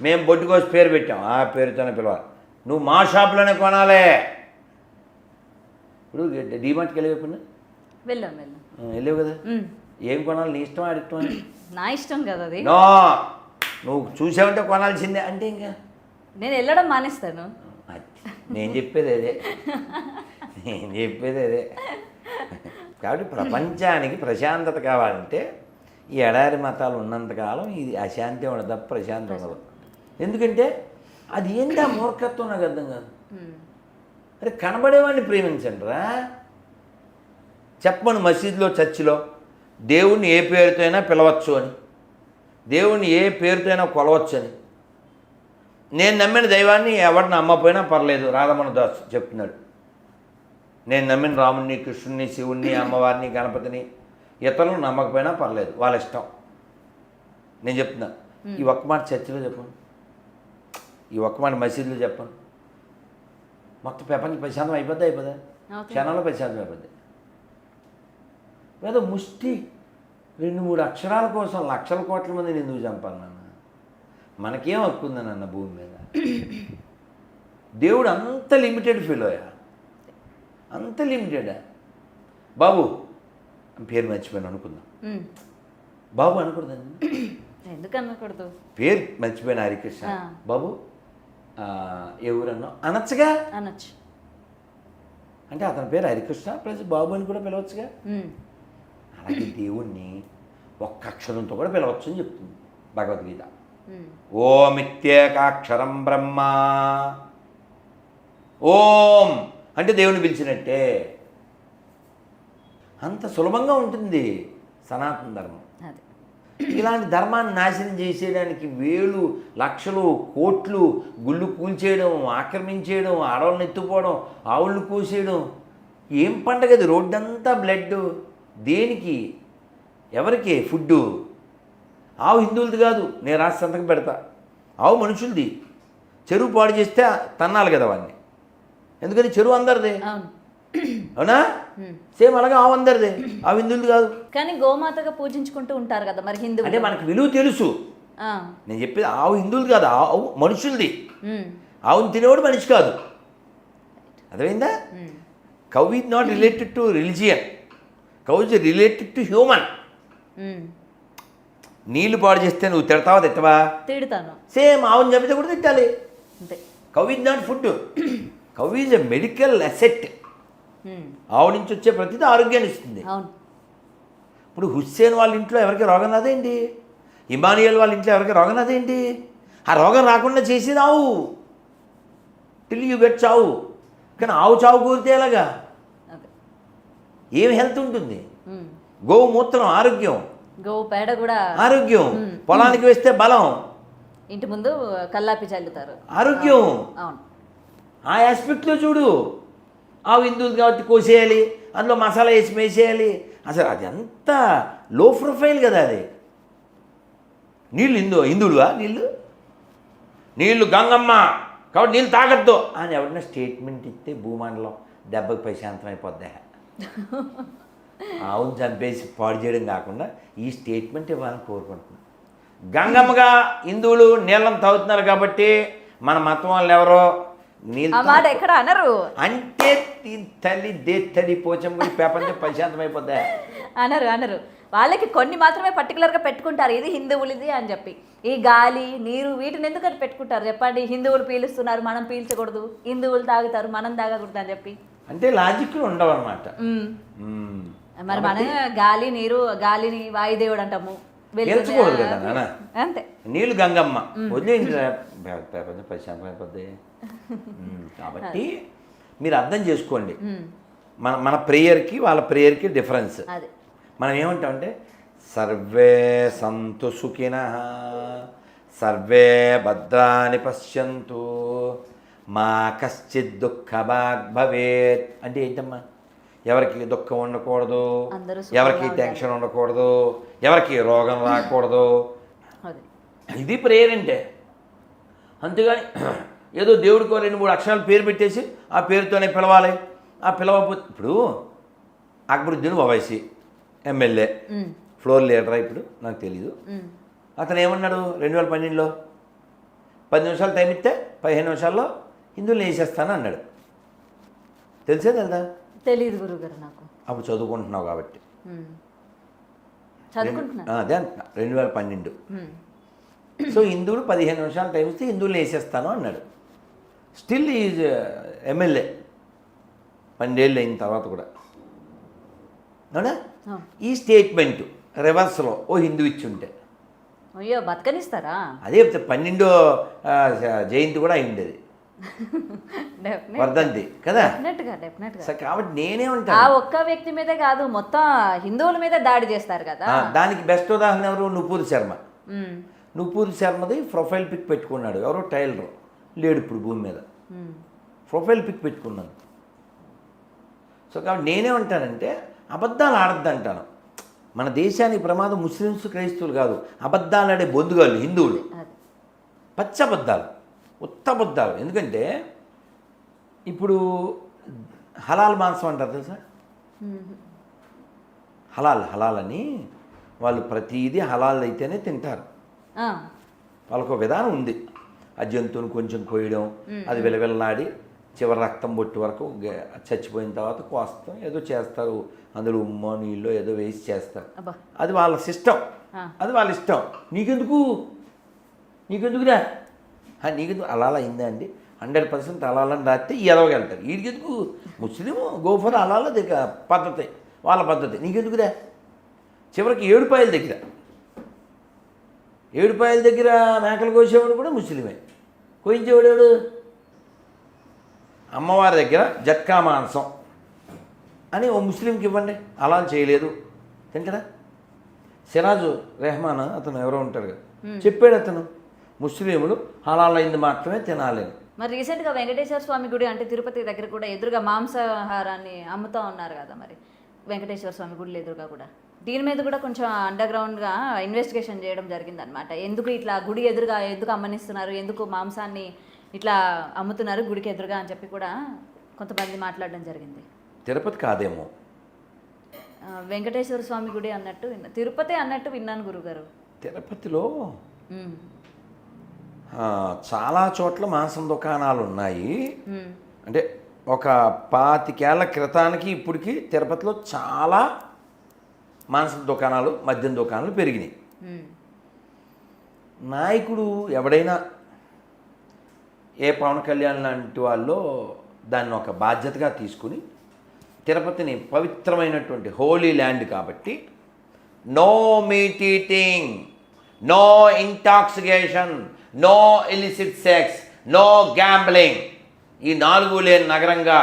మేము బొట్టు కోసి పేరు పెట్టాం, ఆ పేరుతోనే పిలవాలి. నువ్వు మా షాప్లోనే కొనాలే. ఇప్పుడు డీమార్ట్కి వెళ్ళేప్పుడు వెళ్ళావు కదా, ఏం కొనాలి? నీ ఇష్టం, ఆడిష్టం? నా ఇష్టం కదా అది. నో, నువ్వు చూసావంటే కొనాల్సిందే అంటే ఇంకా నేను వెళ్ళడం మానేస్తాను. నేను చెప్పేది అదే. కాబట్టి ప్రపంచానికి ప్రశాంతత కావాలంటే ఈ ఎడారి మతాలు ఉన్నంతకాలం ఇది అశాంతి ఉండదు తప్ప ప్రశాంతి ఉండదు. ఎందుకంటే అది ఏంటి ఆ మూర్ఖత్వం నాకు అర్థం కాదు. అరే కనబడేవాడిని ప్రేమించండిరా. చెప్పమను మసీదులో చర్చిలో దేవుణ్ణి ఏ పేరుతో అయినా పిలవచ్చు అని, దేవుణ్ణి ఏ పేరుతో అయినా కొలవచ్చు అని. నేను నమ్మిన దైవాన్ని ఎవరిని నమ్మకపోయినా పర్లేదు, రాధమోహన్ దాస్ చెప్తున్నాడు. నేను నమ్మిన రాముణ్ణి, కృష్ణుని, శివుణ్ణి, అమ్మవారిని, గణపతిని ఇతరులు నమ్మకపోయినా పర్లేదు, వాళ్ళ ఇష్టం. నేను చెప్తున్నా, ఈ ఒక్క మాట చర్చిలో చెప్పను, ఈ ఒక్క మాట మసీదులో చెప్పను, మొత్తం ప్రపంచం ప్రశాంతం అయిపోద్దా? క్షణంలో ప్రశాంతం అయిపోద్ది. ఏదో ముష్టి 2-3 అక్షరాల కోసం లక్షల కోట్ల మందిని ఎందుకు చంపాలి నాన్న? మనకేం హక్కు ఉందని అన్న భూమి మీద? దేవుడు అంత లిమిటెడ్ ఫీలోయా, అంత లిమిటెడా? బాబు పేరు మర్చిపోయాను అనుకుందాం, బాబు అనకూడదండి. ఎందుకు అనకూడదు? పేరు మర్చిపోయాను, హరికృష్ణ బాబు ఏ ఊరన్నా అనొచ్చుగా. అనొచ్చు. అంటే అతని పేరు హరికృష్ణ ప్లస్ బాబు అని కూడా పిలవచ్చుగా. అలాగే దేవుణ్ణి ఒక్క అక్షరంతో కూడా పిలవచ్చు అని చెప్తుంది భగవద్గీత. ఓమిత్యేకాక్షరం బ్రహ్మ. ఓం అంటే దేవుని పిలిచినట్టే. అంత సులభంగా ఉంటుంది సనాతన ధర్మం. ఇలాంటి ధర్మాన్ని నాశనం చేసేయడానికి వేలు లక్షలు కోట్లు గుళ్ళు కూల్చేయడం, ఆక్రమించేయడం, ఆడవాళ్ళని ఎత్తుపోవడం, ఆవుళ్ళు కూసేయడం. ఏం పండగది? రోడ్డంతా బ్లడ్. దేనికి? ఎవరికి? ఫుడ్డు. ఆవు హిందువులది కాదు, నేను రాసి సంతకం పెడతా. ఆవు మనుషులది. చెరువు పాడు చేస్తే తన్నాలి కదా వాడిని, ఎందుకని చెరువు అందరిదే, అవునా? సేమ్ అలాగే ఆవు అందరిదే, ఆవు హిందువులది కాదు. కానీ గోమాతగా పూజించుకుంటూ ఉంటారు కదా మరి హిందువులు. అంటే మనకు విలువ తెలుసు. నేను చెప్పేది ఆవు హిందువులది కాదు, ఆవు మనుషులది. ఆవుని తినేవాడు మనిషి కాదు, అర్థమైందా? Cow is not related to religion, cow is related to human. నీళ్లు పాడు చేస్తే నువ్వు తిడతావా తిట్టవా? తిడతాను. సేమ్ ఆవుని చంపితే కూడా తిట్టాలి. అంతే. Cow is not food, cow is a medical asset. ఆవు నుంచి వచ్చే ప్రతిదీ ఆరోగ్యాన్ని ఇస్తుంది. అవును. ఇప్పుడు హుస్సేన్ వాళ్ళ ఇంట్లో ఎవరికి రోగం రాదేంటి? ఇమానియల్ వాళ్ళ ఇంట్లో ఎవరికి రోగం రాదేంటి? ఆ రోగం రాకుండా చేసేది ఆవు. టిల్ యూ గెట్ చావు. కానీ ఆవు చావు కూరితే ఎలాగా? ఏం హెల్త్ ఉంటుంది? గోవు మూత్రం ఆరోగ్యం, గోవు పేడ కూడా ఆరోగ్యం. పొలానికి వేస్తే బలం, ఇంటి ముందు కల్లాపి చల్లుతారు, ఆరోగ్యం. అవును. ఆ ఆస్పెక్ట్లో చూడు. ఆవు హిందువులు కాబట్టి కోసేయాలి, అందులో మసాలా వేసి వేసేయాలి. అసలు అది అంత లో ప్రొఫైల్ కదా అది. నీళ్ళు హిందువులువా? నీళ్ళు గంగమ్మ కాబట్టి నీళ్ళు తాగద్దు అని ఎవరైనా స్టేట్మెంట్ ఇస్తే భూమండలం దెబ్బకి ప్రశాంతం అయిపోద్దా? ఆవును చంపేసి పాడు చేయడం కాకుండా ఈ స్టేట్మెంట్ ఇవ్వాలని కోరుకుంటున్నాను. గంగమ్మగా హిందువులు నీళ్ళని తాగుతున్నారు కాబట్టి మన మతం వాళ్ళు ఎవరో నీళ్ళు ఎక్కడ అనరు అంటే తల్లి దేత్తడి పోచం కూడా ప్రపంచం ప్రశాంతం అయిపోద్దా? అనరు. వాళ్ళకి కొన్ని మాత్రమే పర్టికులర్గా పెట్టుకుంటారు, ఇది హిందువులది అని చెప్పి. ఈ గాలి నీరు వీటిని ఎందుకని పెట్టుకుంటారు చెప్పండి? హిందువులు పీలుస్తున్నారు, మనం పీల్చకూడదు, హిందువులు తాగుతారు, మనం తాగకూడదు అని చెప్పి. అంటే లాజిక్లు ఉండవు అనమాట. మరి మనం గాలి నీరు, గాలిని వాయుదేవుడు అంటాము, తెలుసుకోకూడదు కదా నాన్న. అంతే. నీళ్ళు గంగమ్మ వదిలేండి, ప్రపంచం ప్రశాంతం అయిపోద్ది. కాబట్టి మీరు అర్థం చేసుకోండి, మన ప్రేయర్కి వాళ్ళ ప్రేయర్కి డిఫరెన్స్. మనం ఏమంటామంటే సర్వే సంతు సుఖినః సర్వే భద్రాని పశ్యంతు మా కశ్చిత్ దుఃఖభాగ్ భవేత్. అంటే ఏంటమ్మా? ఎవరికి దుఃఖం ఉండకూడదు, ఎవరికి టెన్షన్ ఉండకూడదు, ఎవరికి రోగం రాకూడదు. ఇది ప్రేయర్ అంటే. అంతేగాని ఏదో దేవుడికో 2-3 అక్షరాలు పేరు పెట్టేసి ఆ పేరుతోనే పిలవాలి. ఆ పిలవకపోతే ఇప్పుడు అక్బరుద్దీన్ ఓవైసీ ఎమ్మెల్యే, ఫ్లోర్ లీడరా ఇప్పుడు నాకు తెలీదు. అతను ఏమన్నాడు 2012లో 10 నిమిషాలు టైం ఇస్తే 15 నిమిషాల్లో హిందువులు వేసేస్తాను అన్నాడు. తెలిసే కదా? తెలియదు గురుగారు నాకు. అప్పుడు చదువుకుంటున్నావు కాబట్టి. చదువుకుంటున్నా అదే అంటున్నా 2012. సో హిందువులు 15 నిమిషాలు టైం ఇస్తే హిందువులు వేసేస్తాను అన్నాడు. స్టిల్ ఈజ్ ఎమ్మెల్యే 12 ఏళ్ళు అయిన తర్వాత కూడా. అవునా? ఈ స్టేట్మెంట్ రివర్స్లో ఓ హిందూ ఇచ్చి ఉంటే అయ్యో బతకనిస్తారా? అదే 12వ జయంతి కూడా అయింది అది, వర్ధంతి కదా. డెఫినెట్గా. సో కాబట్టి ఆ నేనేమంటాను, ఒక్క వ్యక్తి మీదే కాదు, మొత్తం హిందువుల మీద దాడి చేస్తారు కదా. దానికి బెస్ట్ ఉదాహరణ ఎవరు? నుపూర్ శర్మ. ఉమ్, నుపూర్ శర్మది ప్రొఫైల్ పిక్ పెట్టుకున్నాడు, ఎవరో టైలర్ లేడు ఇప్పుడు భూమి మీద, ఉమ్, ప్రొఫైల్ పిక్ పెట్టుకున్నాను. సో కాబట్టి నేనేమంటానంటే అబద్ధాలు ఆడద్దు అంటాను. మన దేశానికి ప్రమాదం ముస్లిమ్స్ క్రైస్తవులు కాదు, అబద్ధాలు ఆడే బొందుగాళ్ళు హిందువులు, అది. పచ్చ అబద్ధాలు, ఉత్త అబద్ధాలు. ఎందుకంటే ఇప్పుడు హలాల్ మాంసం అంటారు తెలుసా, ఉమ్, హలాల్ అని వాళ్ళు ప్రతిదీ హలాల్ అయితేనే తింటారు. ఆ, వాళ్ళకు విధానం ఉంది. ఆ జంతువుని కొంచెం కోయడం, అది విలవిల్లాడి చివరి రక్తం బొట్టు వరకు చచ్చిపోయిన తర్వాత కోస్తాం, ఏదో చేస్తారు, అందులో ఉమ్మో నీళ్ళు ఏదో వేసి చేస్తారు. అబ్బా. అది వాళ్ళ సిస్టమ్, ఆ. అది వాళ్ళ ఇష్టం. నీకెందుకురా నీకెందుకు అలా అయిందా అండి, 100% అలాలని రాస్తే ఎదవగలుగుతారు. వీడికెందుకు ముస్లిం గోఫర్ అలాల దగ్గర పద్ధతి, వాళ్ళ పద్ధతి, నీకెందుకురా. చివరికి ఏడుపాయల దగ్గర మేకలు కోసేవాడు కూడా ముస్లిమే, కోయించేవాడు అమ్మవారి దగ్గర జట్కా మాంసం అని ఓ ముస్లింకి ఇవ్వండి, అలా చేయలేదు తింటారా. సిరాజు రెహమాన్ అతను ఎవరో ఉంటాడు కదా, చెప్పాడు అతను ముస్లింలు హలాల్ అయింది మాత్రమే తినాలి. మరి రీసెంట్గా వెంకటేశ్వర స్వామి గుడి అంటే తిరుపతి దగ్గర కూడా ఎదురుగా మాంసాహారాన్ని అమ్ముతూ ఉన్నారు కదా, మరి వెంకటేశ్వర స్వామి గుడిలో ఎదురుగా కూడా దీని మీద కూడా కొంచెం అండర్ గ్రౌండ్గా ఇన్వెస్టిగేషన్ చేయడం జరిగిందనమాట. ఎందుకు ఇట్లా గుడి ఎదురుగా ఎందుకు అమ్మనిస్తున్నారు, ఎందుకు మాంసాన్ని ఇట్లా అమ్ముతున్నారు గుడికి ఎదురుగా అని చెప్పి కూడా కొంతమంది మాట్లాడడం జరిగింది. తిరుపతి కాదేమో, వెంకటేశ్వర స్వామి గుడి అన్నట్టు తిరుపతి అన్నట్టు విన్నాను గురుగారు. తిరుపతిలో చాలా చోట్ల మాంసం దుకాణాలు ఉన్నాయి. అంటే ఒక 25 ఏళ్ల క్రితానికి ఇప్పటికి తిరుపతిలో చాలా మాంసం దుకాణాలు, మద్యం దుకాణాలు పెరిగినాయి. నాయకుడు ఎవడైనా, ఏ పవన్ కళ్యాణ్ లాంటి వాళ్ళు దాన్ని ఒక బాధ్యతగా తీసుకుని తిరుపతిని పవిత్రమైనటువంటి హోలీ ల్యాండ్ కాబట్టి no meat eating, no intoxication, no illicit sex, no gambling, ఈ 4 లేని నగరంగా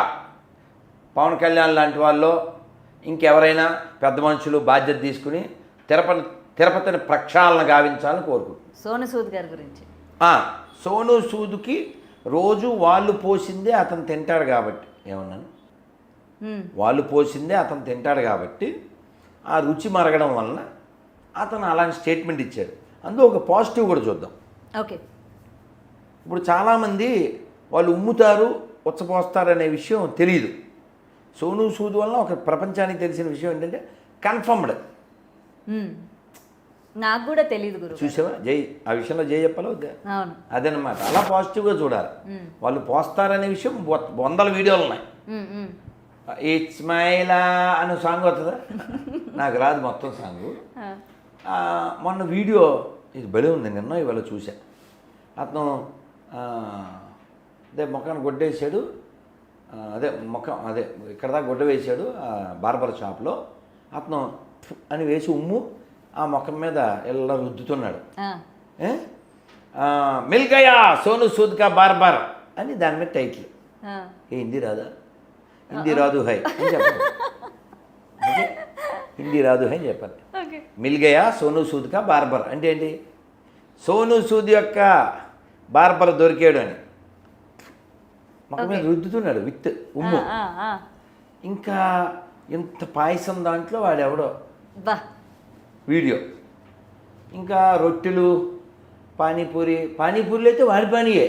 పవన్ కళ్యాణ్ లాంటి వాళ్ళు ఇంకెవరైనా పెద్ద మనుషులు బాధ్యత తీసుకుని తిరుపతిని ప్రక్షాళన గావించాలని కోరుకుంటున్నాను. సోను సూద్ గారి గురించి, సోను సూద్కి రోజు వాళ్ళు పోసిందే అతను తింటాడు కాబట్టి, ఏమన్నాను, వాళ్ళు పోసిందే అతను తింటాడు కాబట్టి ఆ రుచి మరగడం వలన అతను అలాంటి స్టేట్మెంట్ ఇచ్చాడు. అందులో ఒక పాజిటివ్ కూడా చూద్దాం. ఓకే. ఇప్పుడు చాలామంది వాళ్ళు ఉమ్ముతారు, ఉచ్చపోస్తారు అనే విషయం తెలియదు. సోను సూద్ వలన ఒక ప్రపంచానికి తెలిసిన విషయం ఏంటంటే కన్ఫర్మ్డ్. నాకు కూడా తెలియదు గురు. చూసావా జై, ఆ విషయంలో జై చెప్పాలో అవును, అదనమాట. అలా పాజిటివ్గా చూడాలి. వాళ్ళు పోస్తారనే విషయం 100 వీడియోలు ఉన్నాయి. ఇట్స్ మైలా అనే సాంగ్ వస్తుందా, నాకు రాదు మొత్తం సాంగు. మొన్న వీడియో ఇది భలే ఉంది, నిన్న ఇవాళ చూసా. అతను అదే ముఖాన్ని గొడ్డేసాడు, అదే ముఖం అదే ఇక్కడ దాకా గొడ్డ వేసాడు బార్బర్ షాప్లో. అతను అని వేసి ఉమ్ము ఆ ముఖం మీద ఇలా రుద్దుతున్నాడు. మిల్ గయా సోను సూద్ కా బార్బర్ అని దాని మీద టైటిల్. హిందీ రాదా, హిందీ రాదు హై అని చెప్పాలి, హిందీ రాదు హై అని చెప్పాలి. మిల్ గయా సోను సూద్ కా బార్బర్ అంటే ఏంటి, సోను సూద్ యొక్క బార్బర్ దొరికాడు అని ముఖం మీద రుద్దుతున్నాడు విత్ ఉమ్ము. ఇంకా ఇంత పాయసం దాంట్లో వాడెవడో వీడియో, ఇంకా రొట్టెలు, పానీపూరీలు అయితే వాడి పానీయే,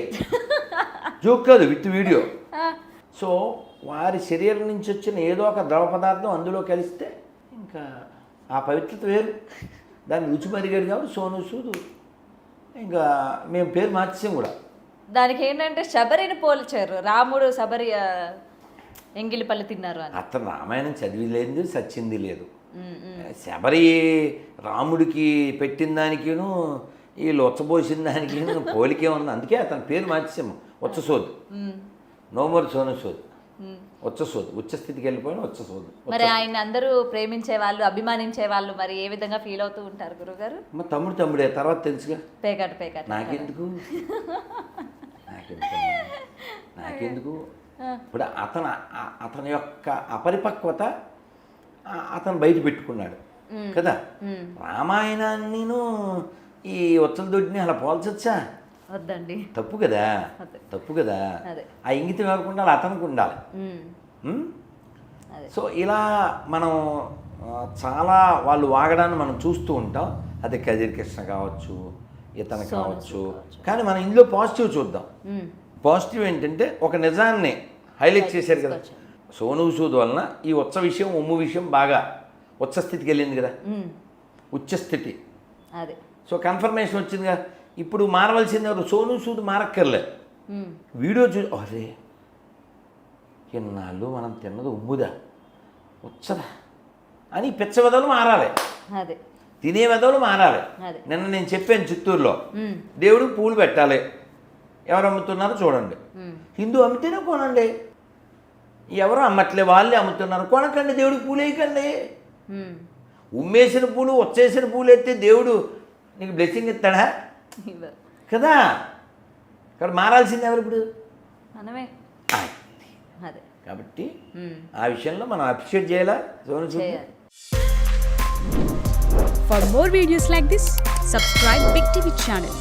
జోక్ కాదు, విత్ వీడియో. సో వారి శరీరం నుంచి వచ్చిన ఏదో ఒక ద్రవ పదార్థం అందులో కలిస్తే ఇంకా ఆ పవిత్రత వేరు, దాన్ని రుచి మరిగాడు కాబట్టి సోను సూద్. ఇంకా మేము పేరు మార్చేసాం కూడా. దానికి ఏంటంటే శబరిని పోల్చారు, రాముడు శబరి ఎంగిలిపల్లి తిన్నారు అని. అతను రామాయణం చదివి లేదు, సచ్చింది లేదు. శబరి రాముడికి పెట్టిన దానికిను వీళ్ళు ఉచ్చబోసిన దానికి పోలికే ఉంది. అందుకే అతని పేరు మార్చేసాము, ఉచ్చసోద్. No more Sonu Sood. ఉచ్చ స్థితికి వెళ్ళిపోయిన ఉచ్చసోదు. మరి ఆయన అందరూ ప్రేమించే వాళ్ళు, అభిమానించే వాళ్ళు మరి ఏ విధంగా ఫీల్ అవుతూ ఉంటారు గురుగారు? మా తమ్ముడే తర్వాత తెలుసుగా. పేకాట నాకెందుకు ఇప్పుడు అతని యొక్క అపరిపక్వత అతను బయట పెట్టుకున్నాడు కదా. రామాయణాన్నిను ఈ ఉచ్చల దొడ్డిని అలా పోల్చొచ్చా? వద్దండి, తప్పు కదా. ఆ ఇంగితం ఇవ్వకుండా అలా అతనికి ఉండాలి. సో ఇలా మనం చాలా వాళ్ళు వాగడాన్ని మనం చూస్తూ ఉంటాం. అది కదిరి కృష్ణ కావచ్చు, ఇతను కావచ్చు. కానీ మనం ఇందులో పాజిటివ్ చూద్దాం. పాజిటివ్ ఏంటంటే ఒక నిజాన్ని హైలైట్ చేశారు కదా. సోను సూద్ వలన ఈ ఉచ్చ విషయం, ఉమ్ము విషయం బాగా ఉచ్చ స్థితికి వెళ్ళింది కదా, ఉచ్చస్థితి. అదే సో కన్ఫర్మేషన్ వచ్చిందిగా. ఇప్పుడు మారవలసింది ఎవరు? సోను సూద్ మారక్కర్లే. వీడియో అరే ఎన్నాళ్ళు మనం తిన్నది ఉమ్ముదా ఉచ్చదా అని పిచ్చ వెదవులు మారాలి, అదే తినే వెదవులు మారాలి. నిన్న నేను చెప్పాను చిత్తూరులో దేవుడికి పూలు పెట్టాలి. ఎవరు అమ్ముతున్నారో చూడండి. హిందూ అమ్మితేనే కొనండి. ఎవరు అమ్మట్లే, వాళ్ళే అమ్ముతున్నారు. కొనకండి, దేవుడికి పూలు వేయకండి. ఉమ్మేసిన పూలు, వచ్చేసిన పూలు ఎత్తే దేవుడు నీకు బ్లెస్సింగ్ ఇస్తాడా? కదా. ఇక్కడ మారాల్సింది ఎవరు ఇప్పుడు? మనమే. అదే కాబట్టి ఆ విషయంలో మనం అప్రిషియేట్ చేయాలా Sonu Sood. For more videos like this, subscribe Big TV channel.